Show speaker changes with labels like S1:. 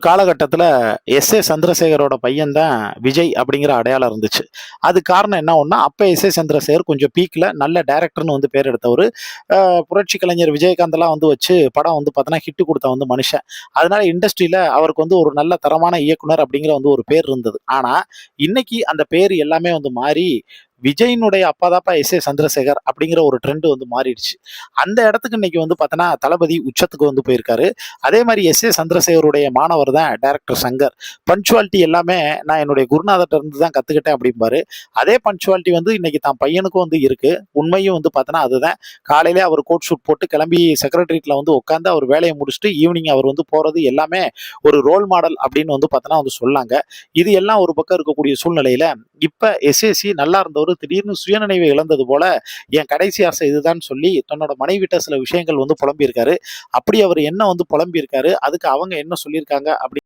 S1: காலகட்டத்துல எஸ்.ஏ. சந்திரசேகரோட பையன் தான் விஜய் அப்படிங்கிற அடையாளம் இருந்துச்சு. அதுக்கு காரணம் என்ன ஒண்ணா, அப்ப எஸ்.ஏ. சந்திரசேகர் கொஞ்சம் பீக்ல நல்ல டைரக்டர்ன்னு வந்து பேர் எடுத்தவரு. புரட்சி கலைஞர் விஜயகாந்தெல்லாம் வந்து வச்சு படம் வந்து பார்த்தோன்னா, ஹிட் குடுத்த வந்து மனுஷன். அதனால இண்டஸ்ட்ரியில அவருக்கு வந்து ஒரு நல்ல தரமான இயக்குனர் அப்படிங்கிற வந்து ஒரு பேர் இருந்தது. ஆனா, இன்னைக்கு அந்த பேரு எல்லாமே வந்து மாறி, விஜயினுடைய அப்பா தான்ப்பா எஸ்.ஏ. சந்திரசேகர் அப்படிங்கிற ஒரு ட்ரெண்ட் வந்து மாறிடுச்சு. அந்த இடத்துக்கு இன்னைக்கு வந்து பார்த்தோன்னா, தளபதி உச்சத்துக்கு வந்து போயிருக்காரு. அதே மாரி எஸ்.ஏ. சந்திரசேகருடைய மாணவர் தான் டைரக்டர் சங்கர். பங்க்சுவாலிட்டி எல்லாமே நான் என்னுடைய குருநாதர்ட்ட இருந்து தான் கத்துக்கிட்டேன் அப்படிம்பாரு. அதே பங்க்சுவாலிட்டி வந்து இன்னைக்கு தான் பையனுக்கும் வந்து இருக்கு. உண்மையும் வந்து பார்த்தோன்னா அதுதான். காலையிலே அவர் கோட் ஷூட் போட்டு கிளம்பி செக்ரட்டரியேட்ல வந்து உட்கார்ந்து அவர் வேலைய முடிச்சுட்டு ஈவினிங் அவர் வந்து போறது எல்லாமே ஒரு ரோல் மாடல் அப்படின்னு வந்து பார்த்தோன்னா வந்து சொல்லாங்க. இது எல்லாம் ஒரு பக்கம் இருக்கக்கூடிய சூழ்நிலையில, இப்ப எஸ்.ஏ.சி நல்லா இருந்தவரு திடீர்னு சுயநினைவை இழந்தது போல, என் கடைசி ஆசை இதுதான்னு சொல்லி தன்னோட மனைவிட்ட சில விஷயங்கள் வந்து புலம்பியிருக்காரு. அப்படி அவர் என்ன வந்து புலம்பியிருக்காரு, அதுக்கு அவங்க என்ன சொல்லியிருக்காங்க அப்படி